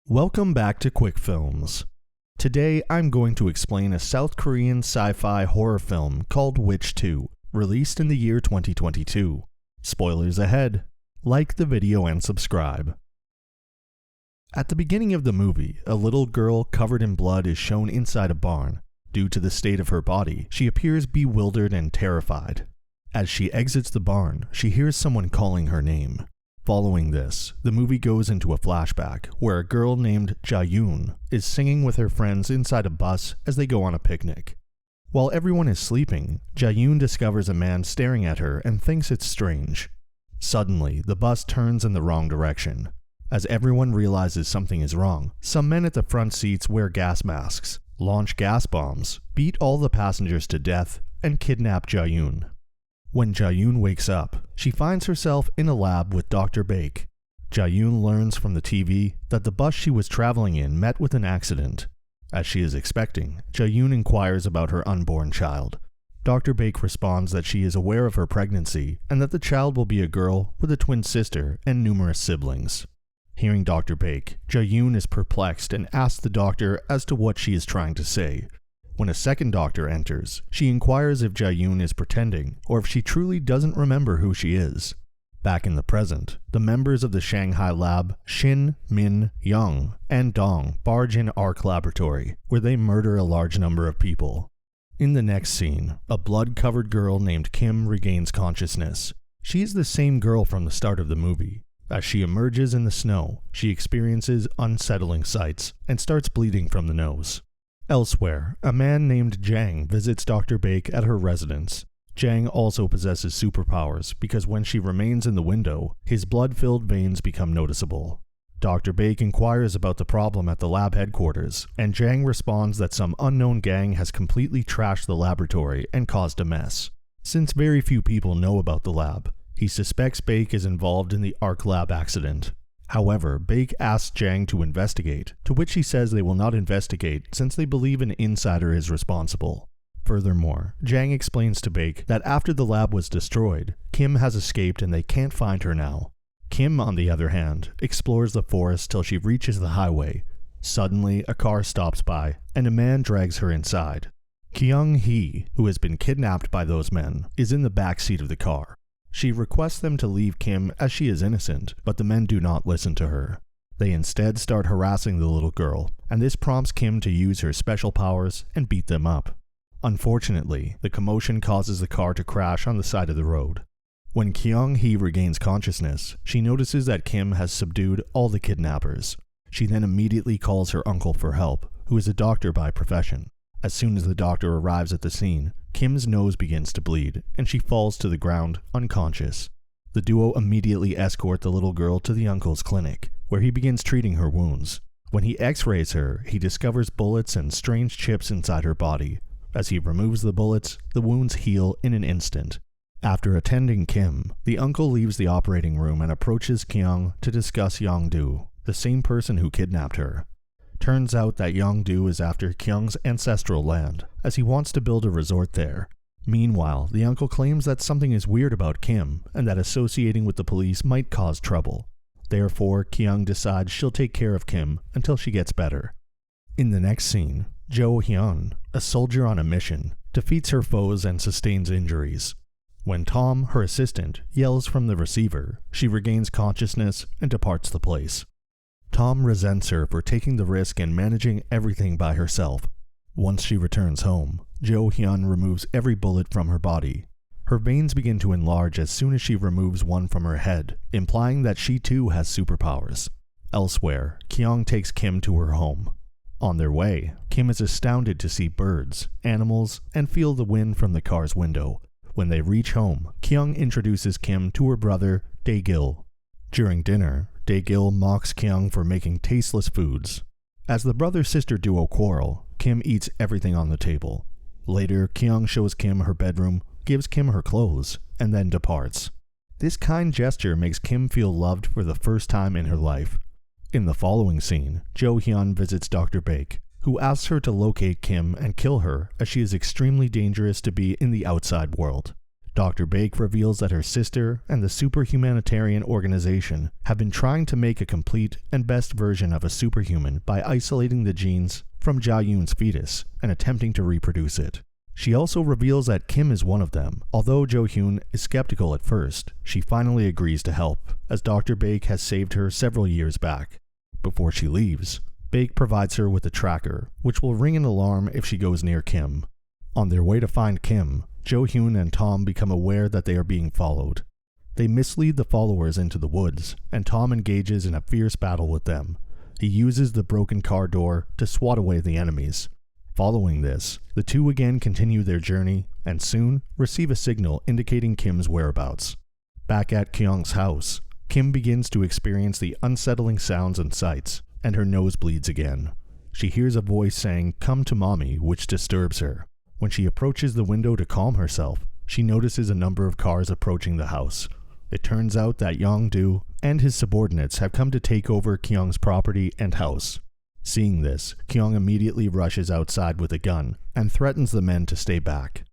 Welcome back to Quick Films. Today I'm going to explain a South Korean sci-fi horror film called Witch 2, released in the year 2022. Spoilers ahead. Like the video and subscribe. At the beginning of the movie, a little girl covered in blood is shown inside a barn. Due to the state of her body, she appears bewildered and terrified. As she exits the barn, she hears someone calling her name. Following this, the movie goes into a flashback where a girl named Ja-yoon is singing with her friends inside a bus as they go on a picnic. While everyone is sleeping, Ja-yoon discovers a man staring at her and thinks it's strange. Suddenly, the bus turns in the wrong direction. As everyone realizes something is wrong, some men at the front seats wear gas masks, launch gas bombs, beat all the passengers to death, and kidnap Ja-yoon. When Ja-yoon wakes up, she finds herself in a lab with Dr. Baek. Ja-yoon learns from the TV that the bus she was traveling in met with an accident. As she is expecting, Ja-yoon inquires about her unborn child. Dr. Baek responds that she is aware of her pregnancy and that the child will be a girl with a twin sister and numerous siblings. Hearing Dr. Baek, Ja-yoon is perplexed and asks the doctor as to what she is trying to say. When a second doctor enters, she inquires if Ja-yoon is pretending or if she truly doesn't remember who she is. Back in the present, the members of the Shanghai lab, Shin, Min, Young, and Dong barge in Arc Laboratory, where they murder a large number of people. In the next scene, a blood-covered girl named Kim regains consciousness. She is the same girl from the start of the movie. As she emerges in the snow, she experiences unsettling sights and starts bleeding from the nose. Elsewhere, a man named Jang visits Dr. Baek at her residence. Jang also possesses superpowers because when she remains in the window, his blood-filled veins become noticeable. Dr. Baek inquires about the problem at the lab headquarters, and Jang responds that some unknown gang has completely trashed the laboratory and caused a mess. Since very few people know about the lab, he suspects Baek is involved in the Arc Lab accident. However, Baek asks Jang to investigate, to which he says they will not investigate since they believe an insider is responsible. Furthermore, Jang explains to Baek that after the lab was destroyed, Kim has escaped and they can't find her now. Kim, on the other hand, explores the forest till she reaches the highway. Suddenly, a car stops by, and a man drags her inside. Kyung-hee, who has been kidnapped by those men, is in the back seat of the car. She requests them to leave Kim as she is innocent, but the men do not listen to her. They instead start harassing the little girl, and this prompts Kim to use her special powers and beat them up. Unfortunately, the commotion causes the car to crash on the side of the road. When Kyung-hee regains consciousness, she notices that Kim has subdued all the kidnappers. She then immediately calls her uncle for help, who is a doctor by profession. As soon as the doctor arrives at the scene, Kim's nose begins to bleed, and she falls to the ground, unconscious. The duo immediately escort the little girl to the uncle's clinic, where he begins treating her wounds. When he x-rays her, he discovers bullets and strange chips inside her body. As he removes the bullets, the wounds heal in an instant. After attending Kim, the uncle leaves the operating room and approaches Kyung to discuss Yongdu, the same person who kidnapped her. Turns out that Yongdu is after Kyung's ancestral land, as he wants to build a resort there. Meanwhile, the uncle claims that something is weird about Kim, and that associating with the police might cause trouble. Therefore, Kyung decides she'll take care of Kim until she gets better. In the next scene, Jo-hyun, a soldier on a mission, defeats her foes and sustains injuries. When Tom, her assistant, yells from the receiver, she regains consciousness and departs the place. Tom resents her for taking the risk and managing everything by herself. Once she returns home, Jo-hyun removes every bullet from her body. Her veins begin to enlarge as soon as she removes one from her head, implying that she too has superpowers. Elsewhere, Kyung takes Kim to her home. On their way, Kim is astounded to see birds, animals, and feel the wind from the car's window. When they reach home, Kyung introduces Kim to her brother, Dae-gil. During dinner, Dae-gil mocks Kyung for making tasteless foods. As the brother-sister duo quarrel, Kim eats everything on the table. Later, Kyung shows Kim her bedroom, gives Kim her clothes, and then departs. This kind gesture makes Kim feel loved for the first time in her life. In the following scene, Jo-hyun visits Dr. Baek, who asks her to locate Kim and kill her as she is extremely dangerous to be in the outside world. Dr. Baek reveals that her sister and the super humanitarian organization have been trying to make a complete and best version of a superhuman by isolating the genes from Ja-yoon's fetus and attempting to reproduce it. She also reveals that Kim is one of them. Although Jo-hyun is skeptical at first, she finally agrees to help, as Dr. Baek has saved her several years back. Before she leaves, Baek provides her with a tracker, which will ring an alarm if she goes near Kim. On their way to find Kim, Jo-hyun and Tom become aware that they are being followed. They mislead the followers into the woods, and Tom engages in a fierce battle with them. He uses the broken car door to swat away the enemies. Following this, the two again continue their journey and soon receive a signal indicating Kim's whereabouts. Back at Kyung's house, Kim begins to experience the unsettling sounds and sights, and her nose bleeds again. She hears a voice saying, "Come to mommy," which disturbs her. When she approaches the window to calm herself, she notices a number of cars approaching the house. It turns out that Yong-do and his subordinates have come to take over Kyung's property and house. Seeing this, Kyung immediately rushes outside with a gun and threatens the men to stay back.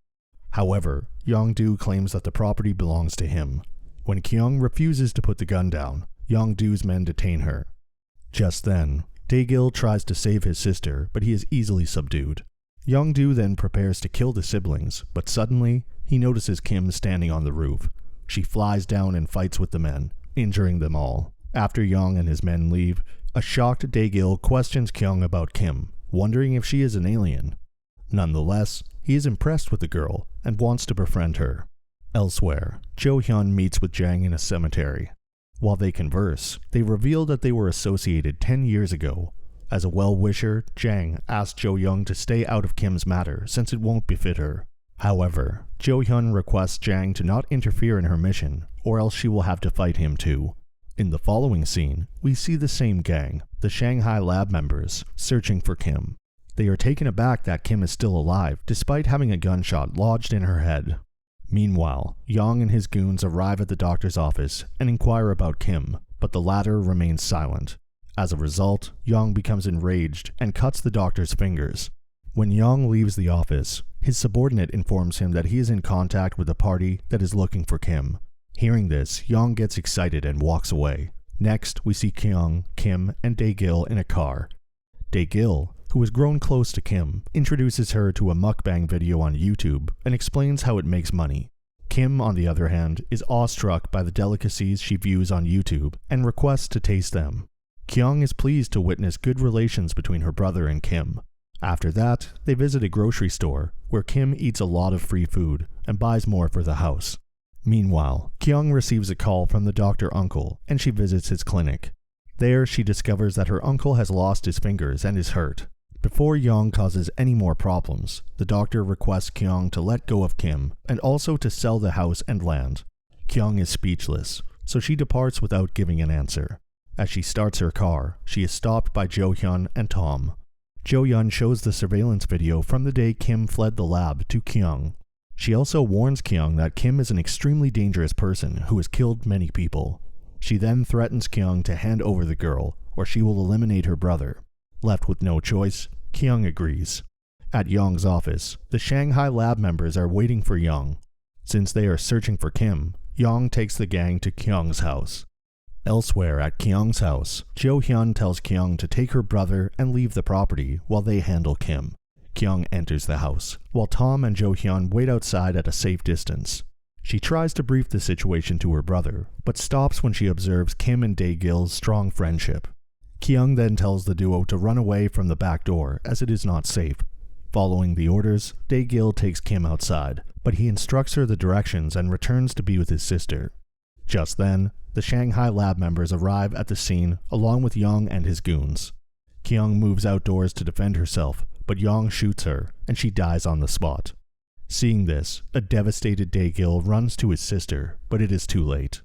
However, Yong-do claims that the property belongs to him. When Kyung refuses to put the gun down, Yong-do's men detain her. Just then, Dae-gil tries to save his sister, but he is easily subdued. Yong-do then prepares to kill the siblings, but suddenly, he notices Kim standing on the roof. She flies down and fights with the men, injuring them all. After Yong and his men leave, a shocked Dae-gil questions Kyung about Kim, wondering if she is an alien. Nonetheless, he is impressed with the girl and wants to befriend her. Elsewhere, Jo-hyun meets with Jang in a cemetery. While they converse, they reveal that they were associated 10 years ago. As a well-wisher, Jang asks Jo-young to stay out of Kim's matter since it won't befit her. However, Jo-hyun requests Jang to not interfere in her mission, or else she will have to fight him too. In the following scene, we see the same gang, the Shanghai lab members, searching for Kim. They are taken aback that Kim is still alive, despite having a gunshot lodged in her head. Meanwhile, Yong and his goons arrive at the doctor's office and inquire about Kim, but the latter remains silent. As a result, Yong becomes enraged and cuts the doctor's fingers. When Yong leaves the office, his subordinate informs him that he is in contact with a party that is looking for Kim. Hearing this, Yong gets excited and walks away. Next, we see Kyung, Kim, and Dae-gil in a car. Dae-gil, who has grown close to Kim, introduces her to a mukbang video on YouTube and explains how it makes money. Kim, on the other hand, is awestruck by the delicacies she views on YouTube and requests to taste them. Kyung is pleased to witness good relations between her brother and Kim. After that, they visit a grocery store, where Kim eats a lot of free food and buys more for the house. Meanwhile, Kyung receives a call from the doctor uncle, and she visits his clinic. There, she discovers that her uncle has lost his fingers and is hurt. Before Yong causes any more problems, the doctor requests Kyung to let go of Kim, and also to sell the house and land. Kyung is speechless, so she departs without giving an answer. As she starts her car, she is stopped by Jo-hyun and Tom. Jo-hyun shows the surveillance video from the day Kim fled the lab to Kyung. She also warns Kyung that Kim is an extremely dangerous person who has killed many people. She then threatens Kyung to hand over the girl, or she will eliminate her brother. Left with no choice, Kyung agrees. At Yong's office, the Shanghai lab members are waiting for Yong. Since they are searching for Kim, Yong takes the gang to Kyung's house. Elsewhere at Kyung's house, Jo-hyun tells Kyung to take her brother and leave the property while they handle Kim. Kyung enters the house, while Tom and Jo-hyun wait outside at a safe distance. She tries to brief the situation to her brother, but stops when she observes Kim and Dae-gil's strong friendship. Kyung then tells the duo to run away from the back door as it is not safe. Following the orders, Dae-gil takes Kim outside, but he instructs her the directions and returns to be with his sister. Just then, the Shanghai lab members arrive at the scene along with Yong and his goons. Kyung moves outdoors to defend herself, but Yong shoots her, and she dies on the spot. Seeing this, a devastated Dae-gil runs to his sister, but it is too late.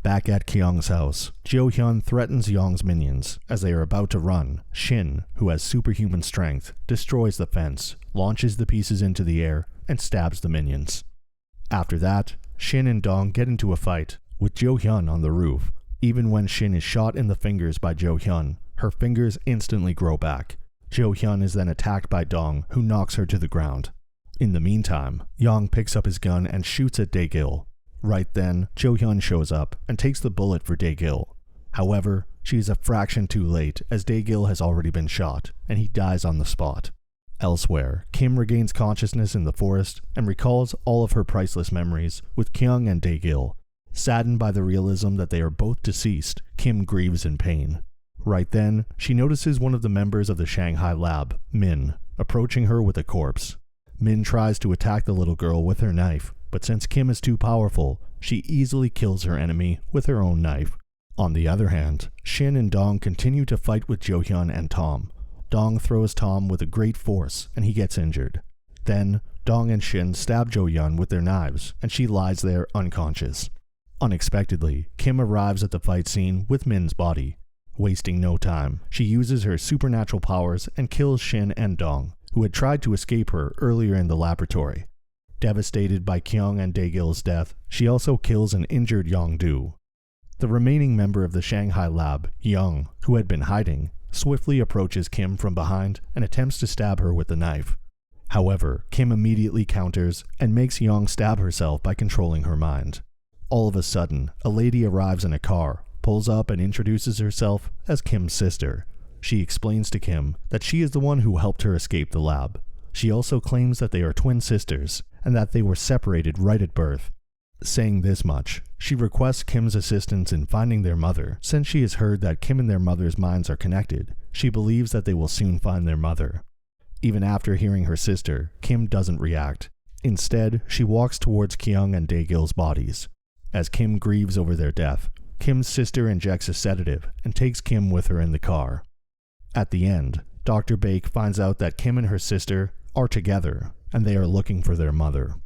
Back at Kyung's house, Jo-hyun threatens Yong's minions. As they are about to run, Shin, who has superhuman strength, destroys the fence, launches the pieces into the air, and stabs the minions. After that, Shin and Dong get into a fight, with Jo-hyun on the roof. Even when Shin is shot in the fingers by Jo-hyun, her fingers instantly grow back. Jo-hyun is then attacked by Dong, who knocks her to the ground. In the meantime, Young picks up his gun and shoots at Dae-gil. Right then, Jo-hyun shows up and takes the bullet for Dae-gil. However, she is a fraction too late as Dae-gil has already been shot, and he dies on the spot. Elsewhere, Kim regains consciousness in the forest and recalls all of her priceless memories with Kyung and Dae-gil. Saddened by the realism that they are both deceased, Kim grieves in pain. Right then, she notices one of the members of the Shanghai lab, Min, approaching her with a corpse. Min tries to attack the little girl with her knife, but since Kim is too powerful, she easily kills her enemy with her own knife. On the other hand, Shin and Dong continue to fight with Jo-hyun and Tom. Dong throws Tom with a great force, and he gets injured. Then, Dong and Shin stab Jo-hyun with their knives, and she lies there unconscious. Unexpectedly, Kim arrives at the fight scene with Min's body. Wasting no time, she uses her supernatural powers and kills Shin and Dong, who had tried to escape her earlier in the laboratory. Devastated by Kyung and Dae-gil's death, she also kills an injured Yong-do. The remaining member of the Shanghai lab, Young, who had been hiding, swiftly approaches Kim from behind and attempts to stab her with the knife. However, Kim immediately counters and makes Young stab herself by controlling her mind. All of a sudden, a lady arrives in a car, pulls up and introduces herself as Kim's sister. She explains to Kim that she is the one who helped her escape the lab. She also claims that they are twin sisters and that they were separated right at birth. Saying this much, she requests Kim's assistance in finding their mother. Since she has heard that Kim and their mother's minds are connected, she believes that they will soon find their mother. Even after hearing her sister, Kim doesn't react. Instead, she walks towards Kyung and Dae-gil's bodies. As Kim grieves over their death, Kim's sister injects a sedative and takes Kim with her in the car. At the end, Dr. Baek finds out that Kim and her sister are together, and they are looking for their mother.